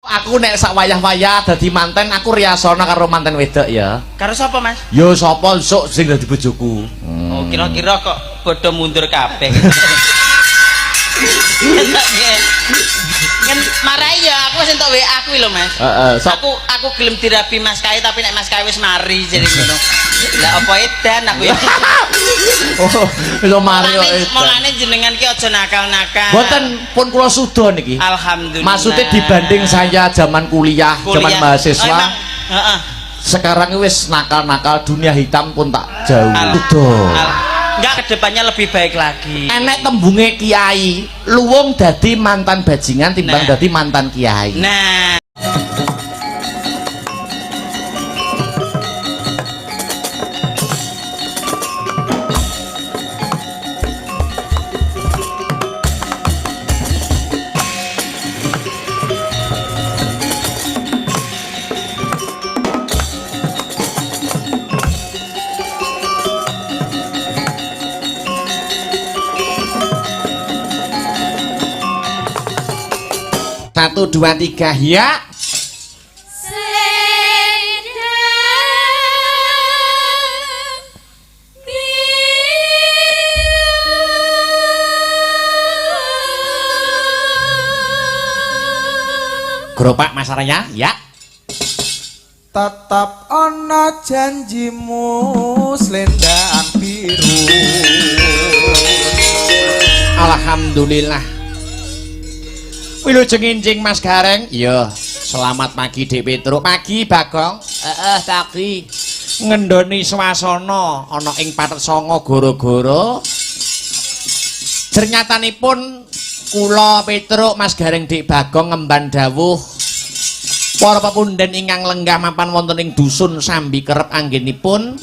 Aku nek sak wayah-wayah dadi manten aku riyasana karo manten wedok ya. Karo sapa, Mas? Yo sapa sok sing dadi bojoku. Oh, kira-kira kok padha mundur kabeh. Kan marai ya aku wis entuk WA kuwi lho, Mas. Aku gelem dirabi Mas Kai tapi nek Mas Kai wis mari jadi ngono. Lah apa edan aku ya. Oh, wis mari kok edan. Mulane jenengan ki aja nakal-nakal. Mboten pun kula suda niki. Alhamdulillah. Maksudnya dibanding saya zaman kuliah, zaman mahasiswa. Heeh. Sekarang wis nakal-nakal dunia hitam pun tak jauh. Enggak, kedepannya lebih baik lagi. Enek tembunge kiai, luwung dadi mantan bajingan timbang dadi mantan kiai. Nah. Satu dua tiga ya. Geropak Mas Arya ya. Tetap ana janjimu slendaan biru. Alhamdulillah. Wilujeng incing Mas Gareng. Iya, selamat pagi Dek Petruk. Pagi Bagong. Pagi. Ngendoni swasana ana ing Patetsongo gara-gara jernyatanipun kula Petruk Mas Gareng Dek Bagong ngemban dawuh para pepundhen ingkang lenggah mapan wonten ing dusun Sambi Kerep anggenipun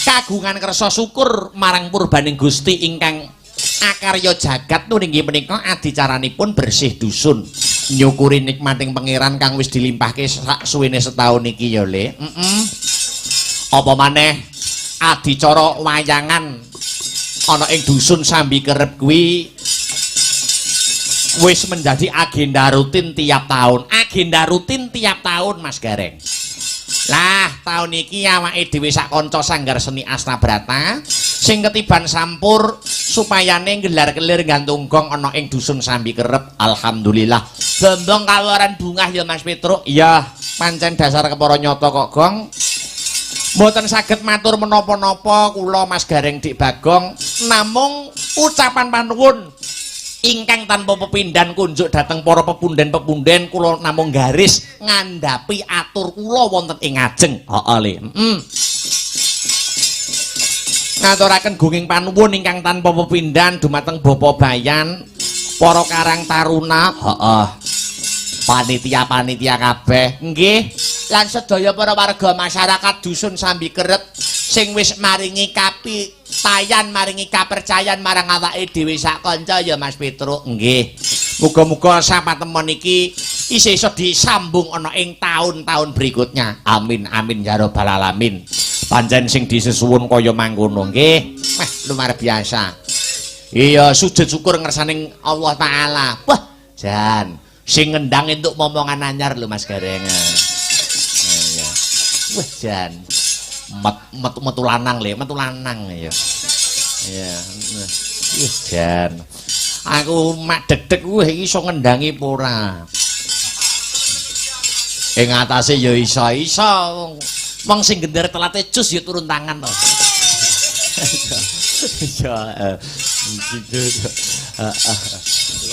kagungan kersa syukur marang purbaning Gusti ingkang akarya jagat nggih menika adicaranipun bersih dusun nyukuri nikmating pangeran kang wis dilimpahke sak suwene setahun iki ya Le. Apa maneh adicara wayangan ana ing dusun Sambi Kerep kuwi wis menjadi agenda rutin tiap tahun. Agenda rutin tiap tahun Mas Gareng. Lah tahun iki awake dhewe sak kanca Sanggar Seni Astabrata sing ketiban sampur supayane gelar-gelir gantung gong ana ing dusun Sambi Kerep. Alhamdulillah. Bombong kawaran bungah ya Mas Petruk. Iya, pancen dasar kepara nyata kok Gong. Mboten saged matur menapa-napa kula Mas Gareng Dik Bagong namung ucapan panuwun ingkang tanpa pepindhan kunjuk dhateng para pepundhen-pepundhen kula namung garis ngandhapi atur kula wonten ing ajeng. Heeh Le. Ngaturaken gunging panuwun ingkang tanpa pepindhan dumateng Bapa Bayan, para Karang Taruna, panitia-panitia kabeh, nggih, lan sedaya para warga masyarakat dusun Sambi Kerep sing wis maringi kapitayan, maringi kapercayan marang awake dhewe sak kanca ya Mas Petruk, nggih. Muga-muga sapatemon iki isih iso disambung ana ing taun-taun berikutnya. Amin amin ya rabbal alamin. Pancen sing disesuwun kaya mangkono nggih. Luar biasa. Iya, sujud syukur ngersaning Allah taala. Wah, jan sing ngendang entuk momongan anyar lho Mas Gareng. Iya. Wah, jan metu lanang Le, metu lanang ya. Iya. Wah, jan. Aku mak deg-deg iki iso ngendangi apa ora. Ing atase ya iso-iso. Wong sing gender telate cus ya turun tangan to. Ya,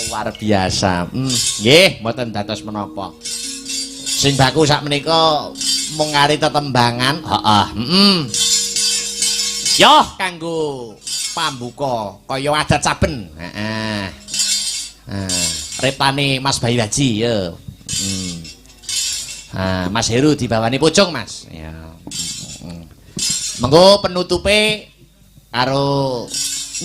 luar biasa. Nggih, mboten dados menapa. Sing baku sak menika mung ngari tetembangan. Yo kanggo pambuka kaya adat saben. Repane Mas Bayu Haji ya. Mas Heru dibawani pucung Mas ya. Mengko penutupe karo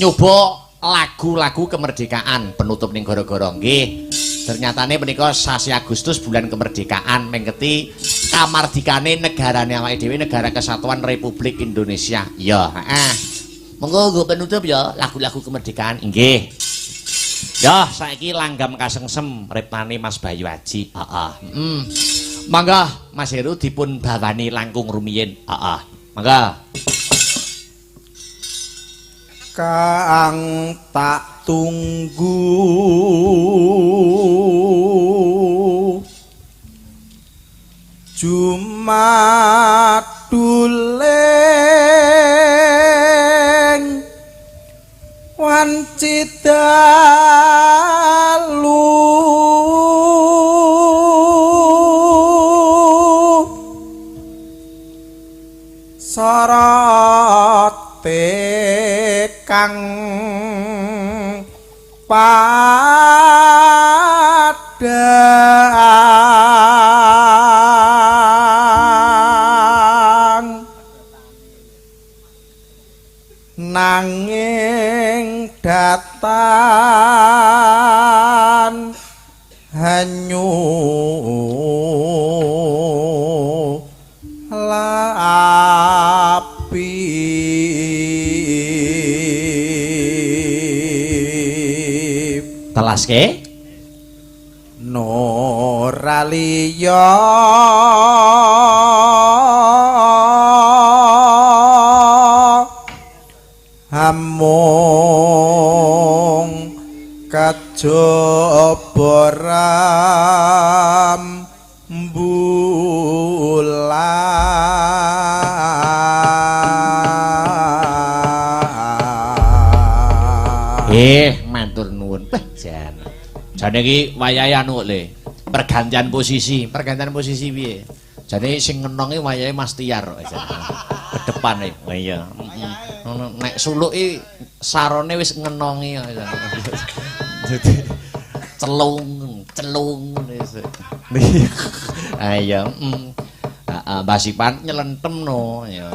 nyoba lagu-lagu kemerdekaan penutup ning gara-gara nggih. Ternyatane menika sasi Agustus bulan kemerdekaan mengketi kamardikane negarane awake dhewe Negara Kesatuan Republik Indonesia. Ya, Mengko nggo penutup ya lagu-lagu kemerdekaan nggih. Ya, saiki langgam kasengsem riptane Mas Bayu Aji. Heeh. Mangga Mas Heru dipun bawani langkung rumiyin. Heeh. Mangga. Kang tak tunggu Jumaduleng wanci dalu sorote kang padang nanging datan hanyu lapi telaske Noraliya hamung kajaba ram matur nuwun. Jan. Jane iki wayahe anu le. Pergantian posisi piye? Jane sing ngenongi wayahe Mas Tiar kok jan. Ke depan e. Oh iya. Nek suluki sarone wis ngenongi kok jan. Dadi celung wis. Ayo. Heeh, Mbah Sipan nyelentem no ya.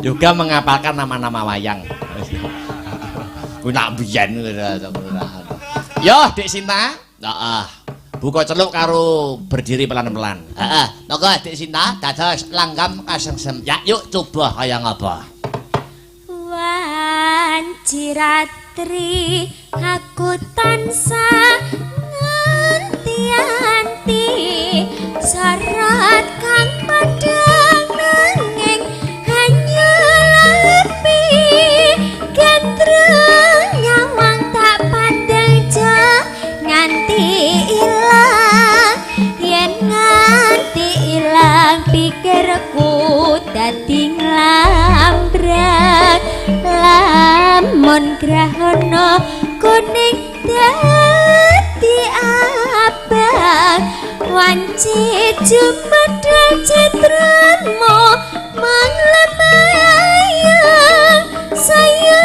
Juga mengapalkan nama-nama wayang. Ku nak biyen. Yo, Dik Sinta. Heeh. Buka celuk karo berdiri pelan-pelan. Heeh. Monggo Dik Sinta dados langgam kasengsem. Ya, yuk coba kaya ngapa. Wanci ratri aku tansah nganti-anti sorot kang padang nanging hanya lepi gendreng nyawang tak pandang jah nganti ilang yen nganti ilang pikirku dadi nglambrang lamun grahana kuning dadi abang wanci Jumadal citranmu manglemayang saya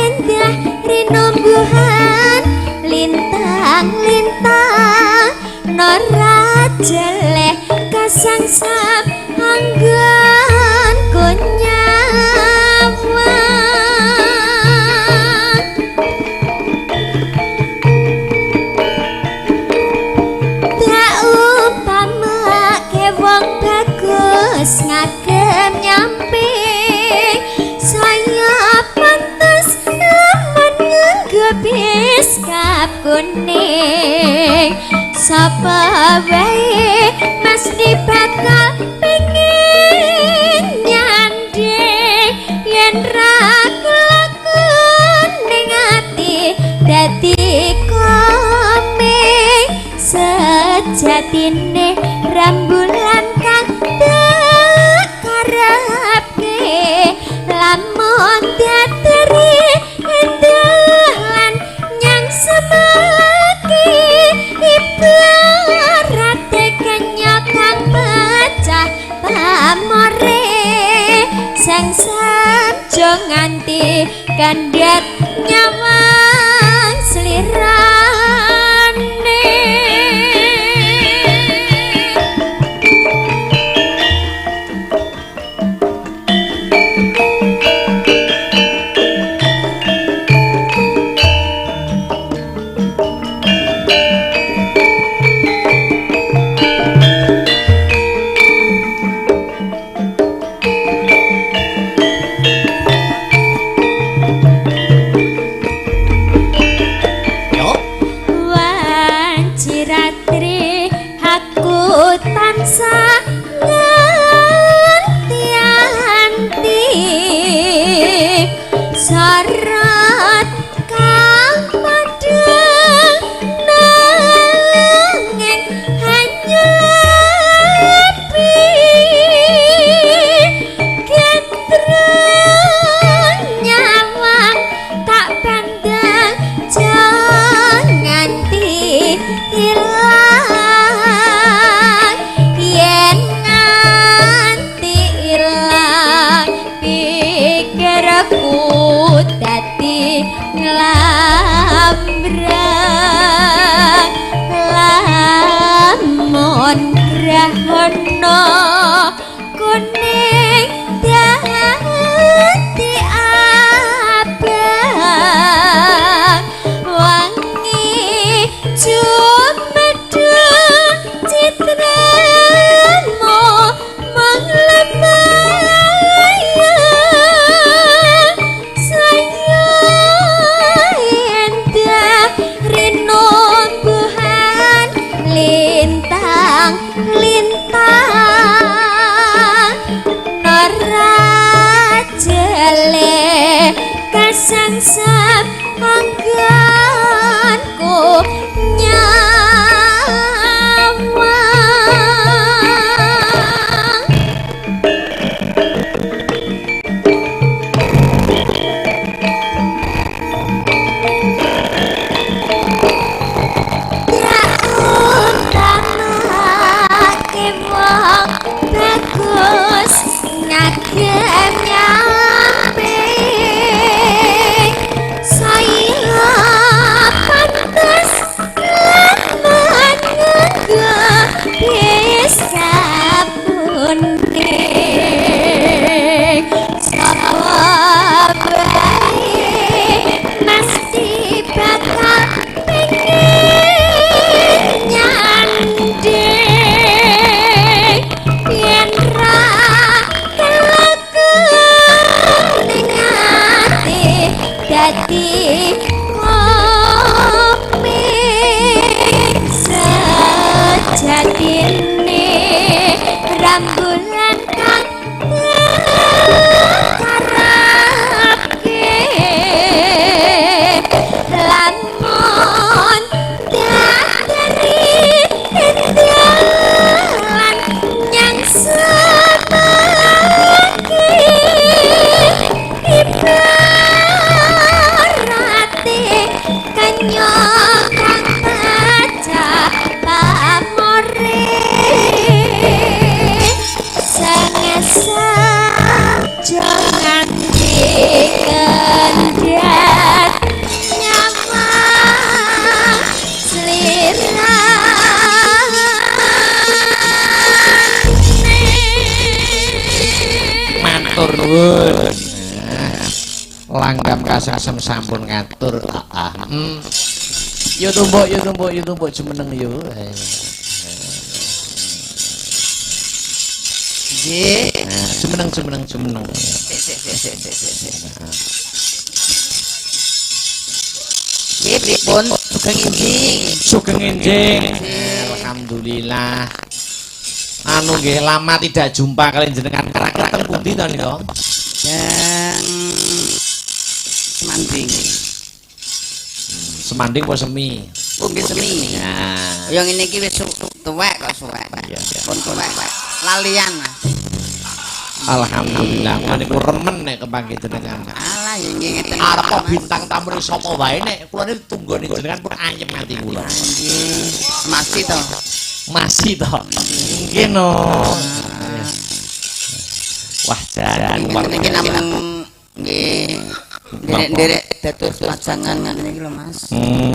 indah rinombuhan lintang-lintang nora jeleh kasangsap anggan kunyawa tak umpama ke wong bagus ngagem nyamping saya pantes lamun ngegebis kap kuning sapa wae mesti bakal pengin nyanding yen ra kelakon ning ati dadi komeng sejatine rembulan kang tak karepke lamun dateri endahan nyang semaki ibarate kenya kang pecah pamore sang sanjo nganti kandhat nyawang slirane dahono kuning dadi abang wangi cumedhun citramu manglemayang saya endah rinumbuhan lintang lintang narajele kasangsap angganku nyawa bagus ngagem nyampe saya pantas lan menunggu bisa puning sapa bae mesti bakal pengen nyanding yen ra kelakon ning ati dadi kopi sejatine rambulan kang karapke lamun dari dalan nyang semangke ibarate kanyang kang baca pamore sangat jangan dikendat nyawa selera matur nuwun langgam kasasem sampun ngatur yo tumbuk jumeneng yo nggih jumeneng Nggih pripun sugeng enjing alhamdulillah anu nggih lama tidak jumpa kalian jenengan kira-kira teng pundi to nika dan Semanding. Semanding apa semi? Oh nggih semi. Nah, yang ini iki wis tuwek kok suwek. iya. Pun tuwek. Lalian. Alhamdulillah, maniku remen nek kepanggih jenengan. Alah ya nggih ngeten. Arep bintang tamu sapa wae nek kula niku tunggone jenengan pun anyep ati kula. Nggih. Masih to. Masih to. Nggih no. Wah, jaran Niki namung nggih derek dados pajangan niki lho Mas.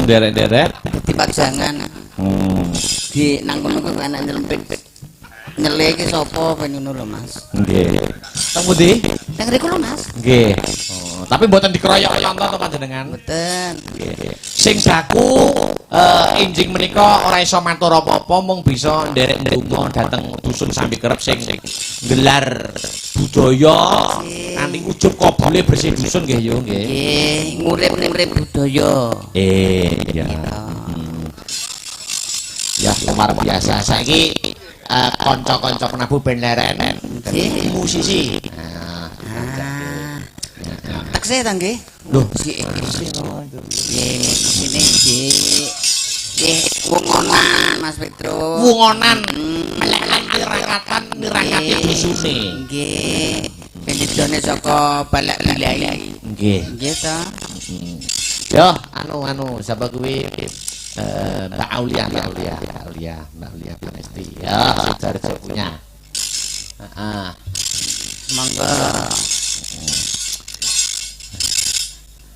Derek-derek Di pajangan. Di nang kono kok ana nyelempit. Nyele iki sapa ben ngono lho Mas. nggih. Teng pundi? Nang mriku lho Mas. Nggih. Oh, tapi mboten dikeroyok-keroyok to panjenengan. Mboten. Nggih. Sing daku enjing menika ora iso matur apa-apa mung bisa nderek ndonga dhateng dusun Sambi Kerep sing gelar budaya kanthi ujug kobule bersih dusun nggih yo nggih. Nggih, ngurip-urip budaya. Ya. Ya luar biasa saiki kanca-kanca penabuh ben lerenen dadi musisi. Taksih ta nggih? Lho, Nggih, sini nggih. Nggih, wongonan Mas Petro. wungonan melek nirangati dusune. Nggih. Pendidone saka Balak Bilai. Nggih. Nggih ta. Yo, anu sapa kuwi Mbak Aulia Panesti. Ya, saudara punya. Heeh. Monggo.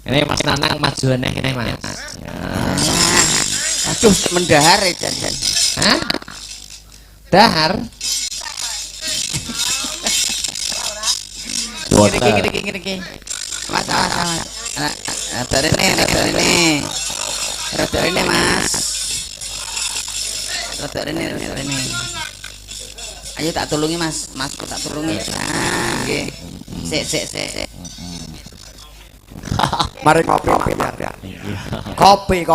Ini Mas Nanang maju neh kene Mas. Ya. Aduh, mendahar jan. Hah? Dahar. Kiri. Mas. Rada rene Mas. Rada rene. Ayo tak tulungi Mas. Mas tak tulungi. Nah, nggih. Sik. Mari kopi mana kopi.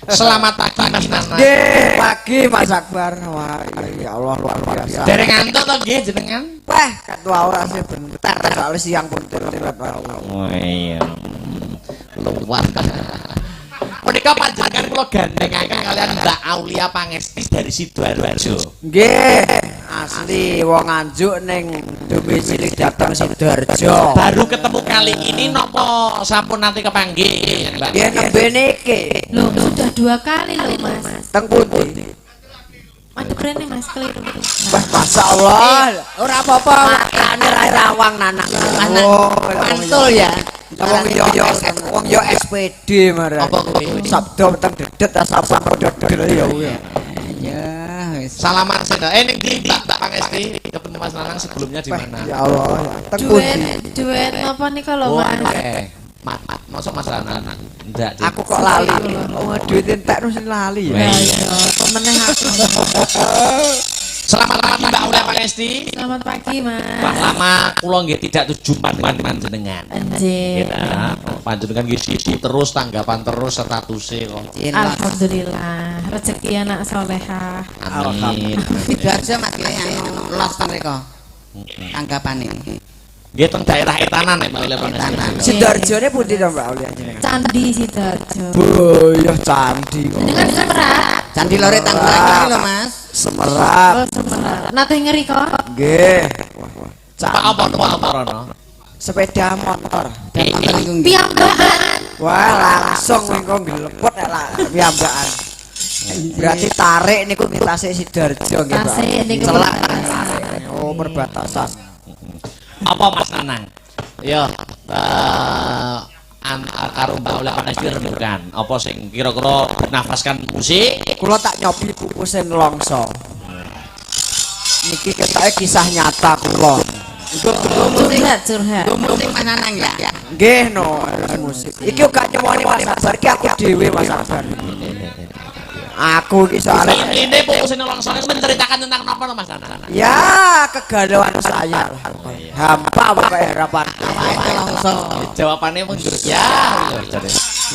Selamat pagi Mas Nana. Nggih, pagi Mas Akbar. Wah, ya Allah luar biasa. Dereng ngantuk to nggih jenengan? Wah, ketua ora sih bentar soal siang pun tilat Oh iya. Luar. Menika panjenengan kula gandengaken kalian Mbak Aulia Pangesti dari Sidoarjo. Nggih, asli wong Nganjuk ning domisili datang Sidoarjo. Baru ketemu kali ini nopo sampun nanti kepanggih, Mbak? Nggih nembe niki. Loh, sudah 2 kali loh Mas. Teng pundi? Aduh rene Mas keliru. Wah, masyaallah. Ora apa-apa, makane ra rawang nanak. Mantul ya. Wong yo SPD marang. Apa kuwi? Sabdo teng dedet asap dodol ya kuwi. Ya, wis. Salaman seda. Ning ndi Mbak Pangesti ketemu Mas Nanang sebelumnya di mana? Ya Allah, teng pundi? Duet apa nih kalau Mas? Oke. Masuk Mas Nanang. Ndak. Aku kok lali. Wah, duit entek terus lali ya. Ya, pemenang aku. Selamat pagi Mbak Aulia Pangesti. Selamat pagi Mas. Wah, lama kula nggih tidak tuju panjenengan. Anjir. Kita panjenengan nggih sibuk terus tanggapan terus statusnya kok. Alhamdulillah, rezeki anak soleha. Amin. Sidoarjo Mas los ten mriko. Tanggapane. Nggih teng daerah Etanan ya Mbak Aulia Pangesti. Sidoarjone pundi to Mbak Aulia jenengan? Candi Sidoarjo. Boyoh candi kok. Dengan Semerat. Candi Lore Tangerang lho Mas. Semerat. Oh, Semerat. Nate ngeri kok. Nggih. Pak apa rono? Sepeda motor. Piyambakan. Wah, langsung engko nglepot lah piyambakan. Berarti tarik niku mitase Sidoarjo nggih, Pak. Tasik niku. Celak. Oh, perbatasan. Apa Mas Nanang? Yo, karo Mbak Aulia Pangesti rembukan. Apa sing kira-kira nafaskan musik? Kula tak nyobi kukusen longso. Niki ketoke kisah nyata kula. Curhat. Musik Mas Nanang ya. Nggih no, musik. Iki gak nyewoni Mas Akbar, iki aku dhewe Mas Akbar. Aku iki soalnya Ini fokusnya langsung menceritakan tentang apa Mas Nanang? ya kegalauan saya lah. Hampa pokoknya harapan. Jawabannya pun ya.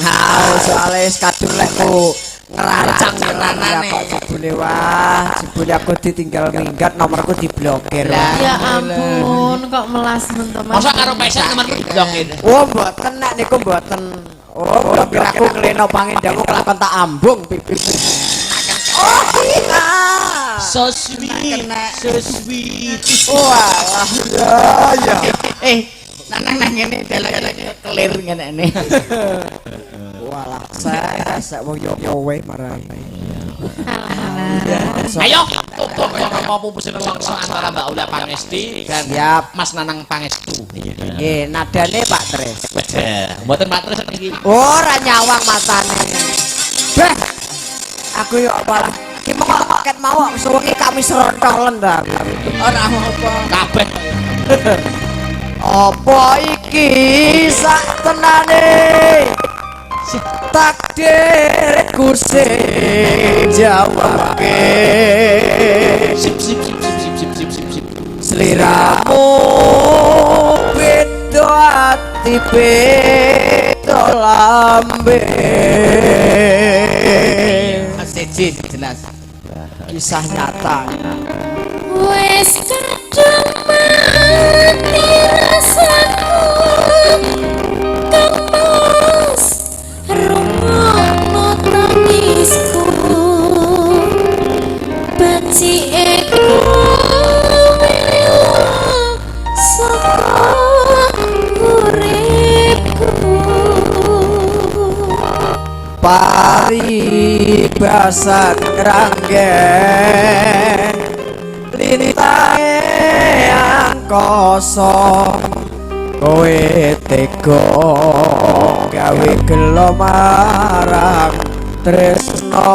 Nah, soalnya kadung lekku ngerancang Ceranane. kok jebule wah, jebule aku ditinggal minggat nomorku diblokir. Ya ampun, kok melas teman-teman. Masa karo pesen nomorku diblokir? Oh, mboten nek niku mboten. Oh, blokir aku ngleno pangindangku kelakon tak ambung pipi. Oh, iya. So sweet. Wah, ya. Nanang nang ngene delok kelir ngene. Walah, saya wong yo kowe marani. Ayo, tutup apa pupusnya langsung antara Mbak Aulia Pangesti dan Siap. Mas Nanang Pangestu. Nggih, nadane Pak Tres. Mboten Pak Tres iki. Ora nyawang matane. Beh. Aku yo malah ki mok paket mau suwengi kami serontolen ta. Ora apa. Kabeh. Apa iki sak tenane? Takdirku sing jawabke. Sip. Sliramu beda ati beda lambe. Siji jelas. Kisah nyata. Wes kadung mati rasaku, kemas rungokno tangisku, benci eko saka uripku. Paribasan ranggen lintahe angkasa kowe tega gawe gelo marang tresno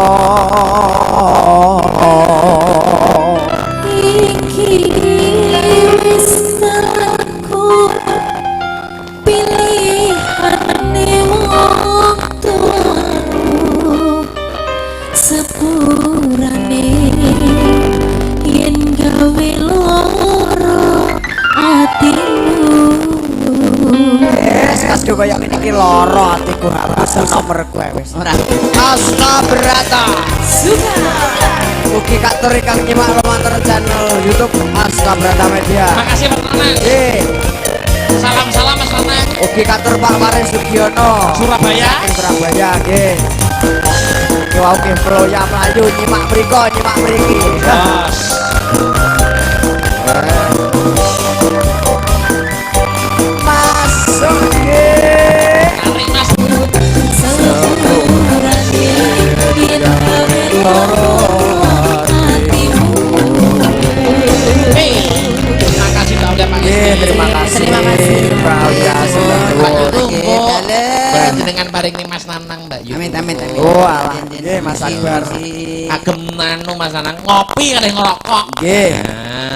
iki wis aku pilihane wong tuaku sepurane yen gawe loro atimu. Kas do koyo ngene iki lara atiku harus nomor kowe wis. Ora. Asta Brata. Suka Ugi katur ingkang nyimak lumantar channel YouTube Asta Brata Media. Makasih Mas Nanang. Nggih. Salam-salam Mas Nanang. Ugi katur Pak Maris Sugiono. Surabaya. Ing Surabaya nggih. Iki wau nggih pro ya mlayu nyimak mriko nyimak mriki. Bos. Masuk nggih. Tarik Mas. sepurane yen gawe loro atimu. Hei. Terima kasih Mbak Uda Pak. Terima kasih. Mbak Uda sudah Mbak dulu. Tunggu. Dengan paringi Mas Nanang Mbak Yu. Amin amin amin. Oh alah. Nggih Mas Akbar. Agem nanu Mas Nanang ngopi kalih ngerokok. Nggih. Nah.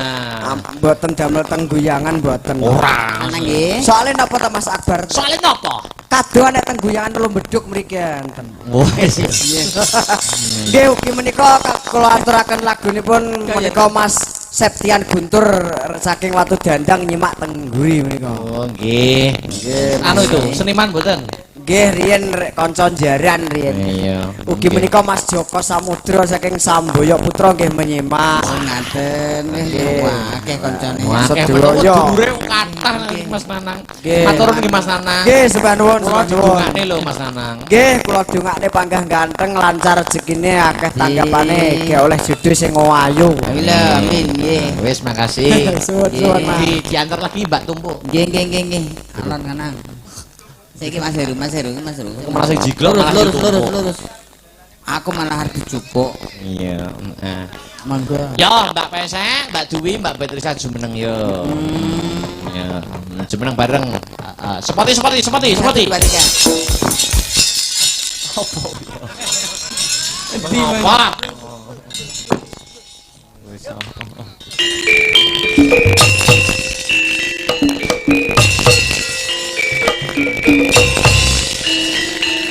Mboten damel teng guyangan mboten. Ora. Ana nggih. Soale napa to Mas Akbar? Soalnya nopo? Kado nek teng guyangan lu beduk mriki enten. Wes. Nggih ugi menika kula aturaken lagunipun menika Mas Septian Guntur saking Watu Dandang nyimak teng nguri menika. Oh nggih. Nggih. Anu itu seniman mboten? Nggih riyen kanca jaran riyen. Iya. Ugi menika Mas Joko Samudra saking Samboyo Putra nggih menyimak. Oh ngaten Nggih. wah akeh koncone. Wah, kayak Sedulurnya. dulure kathah Mas Nanang. Nggih. Matur nggih Mas Nanang. Nggih sembah nuwun Kula sembah nuwun. didongakne lho Mas Nanang. Nggih kula dongakne panggah ganteng lancar rezekine akeh tanggapane nggih oleh jodoh sing ayu. Amin amin nggih. Wis makasih. Suwun-suwun, Mas. Diantar lagi Mbak Tumpuk. Nggih nggih nggih nggih. Alon kanang. Saiki Mas Heru. Malah sing jiglok malah sing tumpuk. lurus. Aku malah arep dicupuk. Iya. Monggo. Yo Mbak Pesek, Mbak Duwi, Mbak Beatrice jumeneng yo. Ya, jumeneng bareng. Sepati. Apa?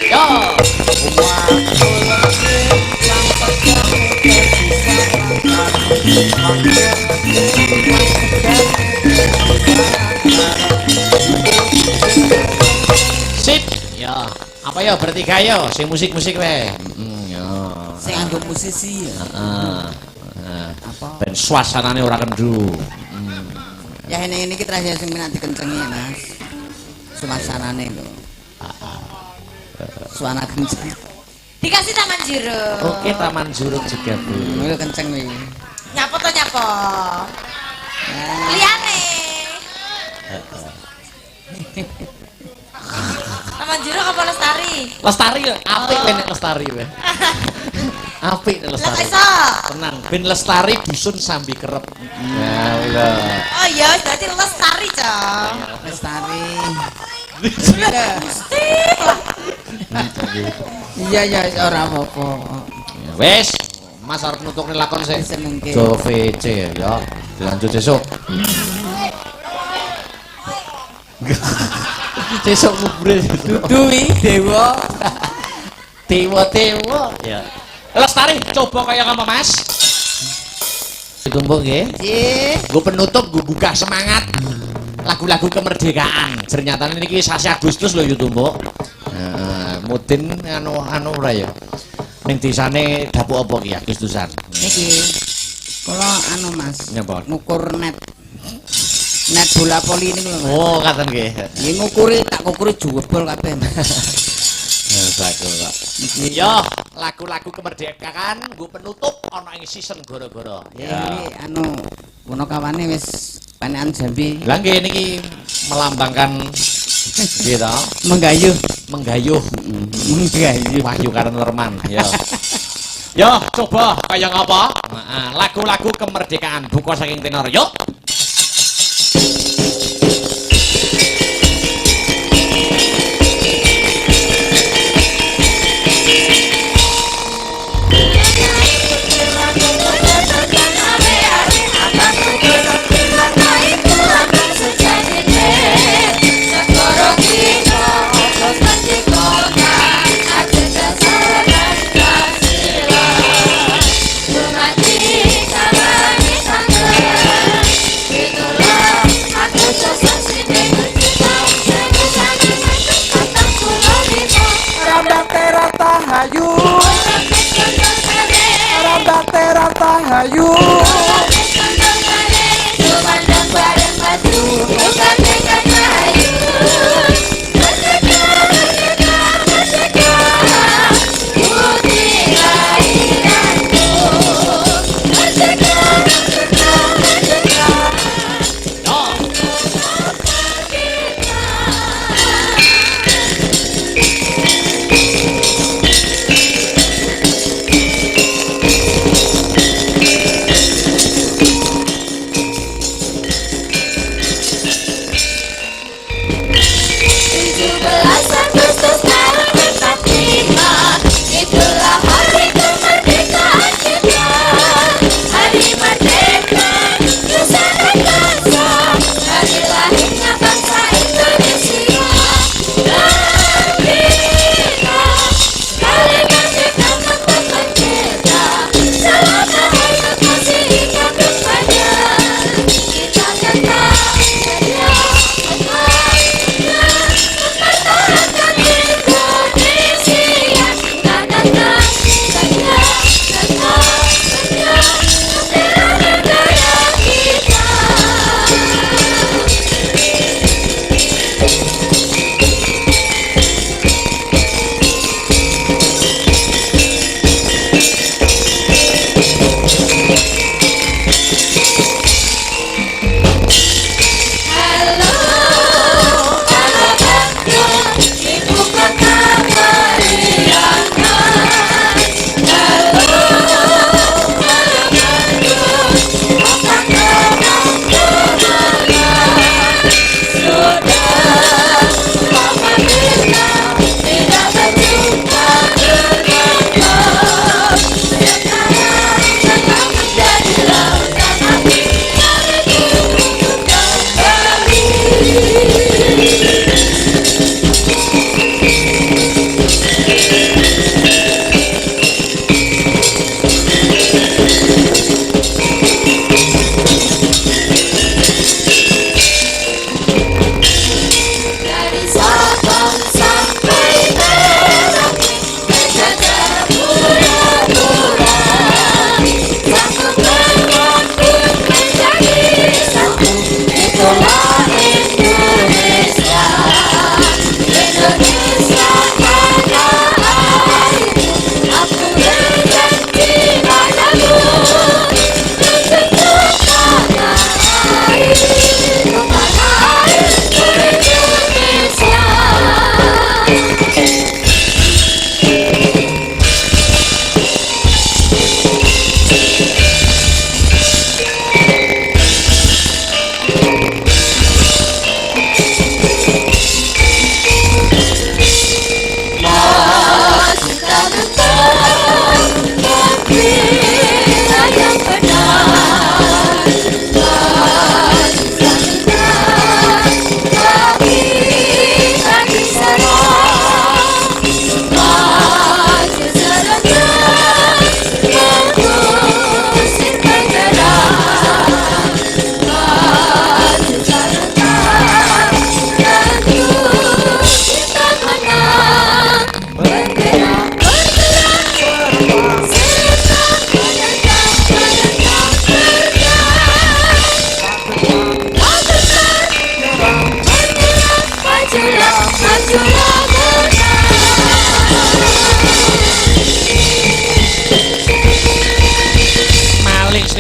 Yo. Sip. Ya, apa ya bertiga yo, sing musik-musik wae. Ya. Sing nganggo musisi ya. Apa? Ben suasanane ora kendu. Ya ini kita rahasia sing minat dikencengi ya Mas. Suasanane lho. Suara kenceng. Dikasih taman jeruk. Oke, Taman Juruk juga, Bu. Lho kenceng nih. Nyapo to nyapo. Liane. Taman jeruk apa lestari? Lestari ya, apik ben nek Lestari wae. Apik nek Lestari. Lah iso. Tenang, ben Lestari dusun sambi kerep. Ya Allah. Oh iya, berarti lestari, Cong. Lestari. Iya ya ora apa-apa. Ya, wes, Mas arep nutukne lakon sik. Senengke. Do VC ya. Dilanjut besok. Besok ngubre Duwi dewa. Tewa. Ya. Lestari, coba kaya apa Mas? Ditumpuk nggih. Nggih. Gue penutup, gue buka semangat lagu-lagu kemerdekaan. Ternyata ini sasi Agustus loh YouTube. Mudin anu ora ya. Ning desane dapuk apa ki Agustusan? Niki. Kula anu Mas. Nyapa? Ngukur net. Net bola poli ini lho. Mas. Oh, katen nggih. Nggih ngukuri tak ngukuri jebol kabeh. Bagus, Pak. Yo, lagu-lagu kemerdekaan gue penutup ana ing season gara-gara. Ya iki anu punakawane wis panekan Jambi. Lah nggih niki melambangkan gitu. Menggayuh. Menggayuh Menggayuh. Wahyu Karen Lerman. Yo. Yo, coba kaya ngapa? Lagu-lagu kemerdekaan buka saking tenor. Yuk.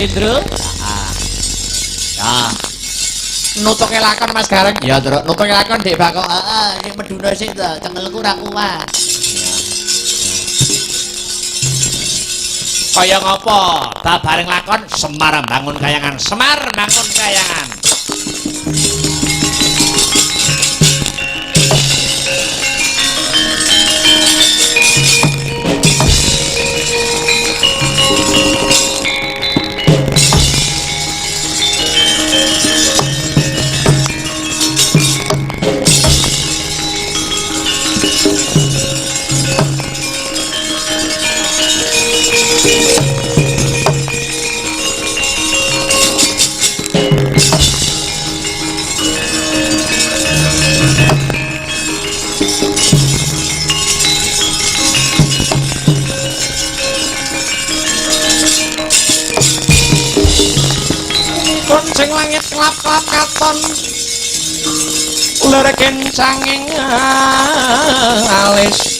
Indro. Ya. Nutuke lakon Mas Gareng. Ya, Nduk. Nutuke lakon Dek Bakok. Heeh, iki meduna sik to, cengelku ora kuat. Kaya ngopo? Ta bareng lakon Semar bangun kayangan. Semar bangun kayangan. Sing langit klap-klap katon lereken sanging alis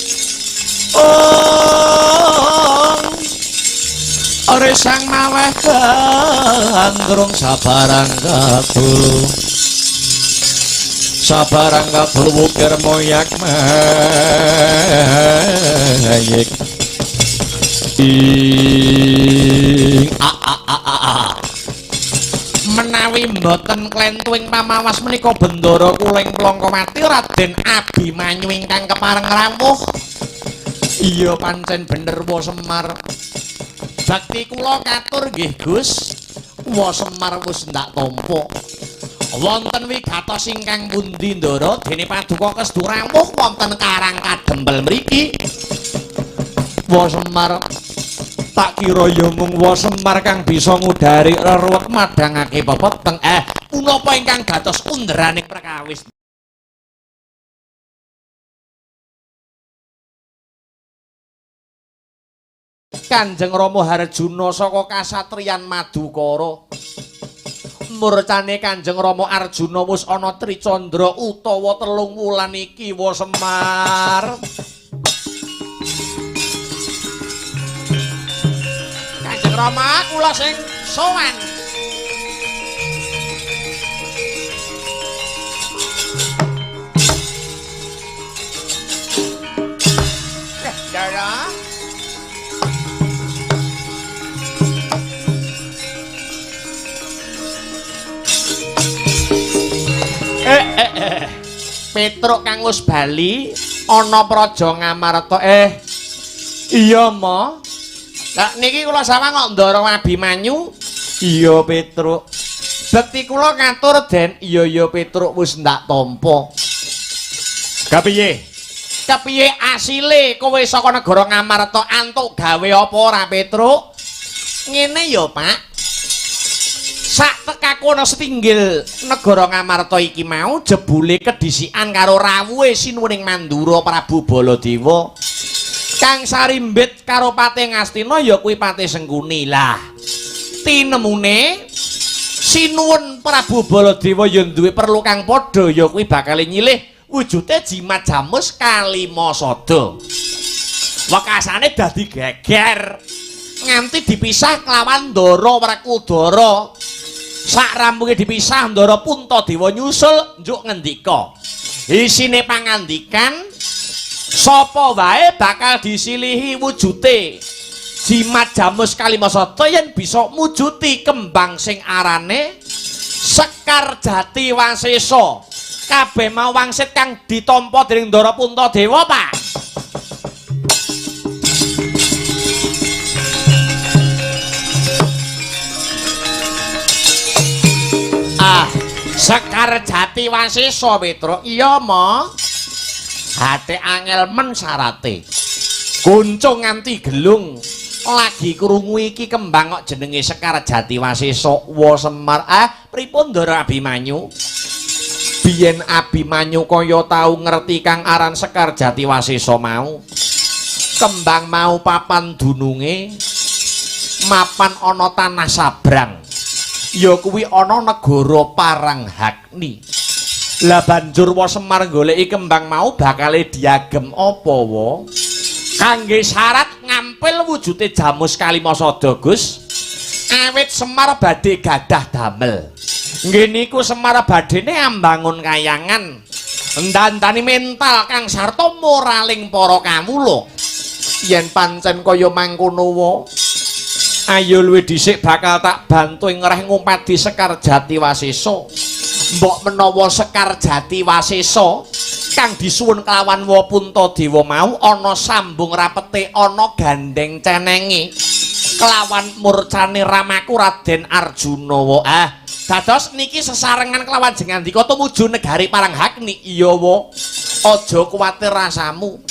ore sang maweh gandrung sabarang kabul wukir moyak mayik menawi mboten klentuing pamawas menika bendara kuling plangka mati Raden Abimanyu ingkang kepareng rawuh. Iya pancen bener Wa Semar. Bakti kula katur nggih Gus. Wa Semar wis ndak tampa. Wonten wigatos ingkang pundi Ndara dene paduka kestu rawuh wonten Karang Kadempel mriki. Wa Semar tak kira ya mung Wa Semar kang bisa ngudari reruwet madhangake pepeteng punapa ingkang dados underane perkawis. Kanjeng Rama Harjuna saka kasatriyan Madukara. Murcane Kanjeng Rama Arjuna wis ana tricandra utawa 3 wulan iki Wa Semar. Rama kula sing sowan. Dara. Petruk kang wis bali ana praja Ngamarta. Iya, Ma. Lah niki kula sawang kok Ndara Abimanyu. Iya Petruk. Bekti kula ngatur Den. Iya Petruk wis ndak tampa. Kepiye? Kepiye asile kowe saka negara Ngamarta antuk gawe apa ora Petruk? Ngene ya, Pak. Sak tekaku ana setinggil negara Ngamarta iki mau jebule kedhisikan karo rawuhe Sinuwuning Mandura Prabu Baladewa. Kang sarimbit karo Patih Ngastina ya kuwi Patih Sengkuni. Lah tinemune Sinuwun Prabu Baladewa ya duwe perlu kang padha ya kuwi bakal nyilih wujude jimat jamus Kalimasada. Wekasane dadi geger nganti dipisah kelawan Ndara Werkudara. Sak rampunge dipisah Ndara Puntadewa nyusul njuk ngendika. Isine pangandikan sapa wae bakal disilihi wujute jimat jamus Kalimasada yen bisa mujuti kembang sing arane Sekar Jati Wasesa. Kabeh mau wangsit kang ditampa dening Ndara Puntadewa, Pak. Sekar Jati Wasesa Petruk. Iya, Ma. Hati angel men syarate. Kuncung nganti gelung. Lagi krungu iki kembang kok jenenge Sekar Jati Wasesa. Wa Semar. Pripun Ndara Abimanyu? Biyen Abimanyu kaya tau ngerti kang aran Sekar Jati Wasesa mau. Kembang mau papan dununge mapan ana tanah sabrang. Ya kuwi ana negara Paranghakni. Lah banjur Wa Semar goleki kembang mau bakale diagem apa wa? Kangge syarat ngampil wujute jamus Kalimasada, Gus. awit Semar badhe gadah damel. Nggih niku Semar badhene ambangun kayangan. Ndandani mental kang sarta moraling para kawula. Yen pancen kaya mangkono wae, ayo luwih dhisik bakal tak bantu ing reh ngumpadi Sekar Jatiwasesa. Mbok menawa Sekar Jatiwasesa kang disuwun kelawan Puntadewa mau ana sambung rapete ana gandeng cenenge kelawan murcane ramaku Raden Arjuna. Dados niki sesarengan kelawan jengandika tumuju negari Paranghagni. Iya wa, aja kuwatir rasamu.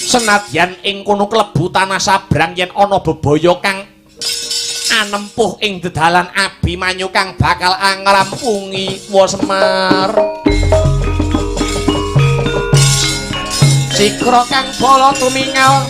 Senadyan ing kono klebu tanah sabrang yen ana bebaya kang anempuh ing dedalan Abimanyu kang bakal angrampungi wa Semar. Sikra kang bala tumingal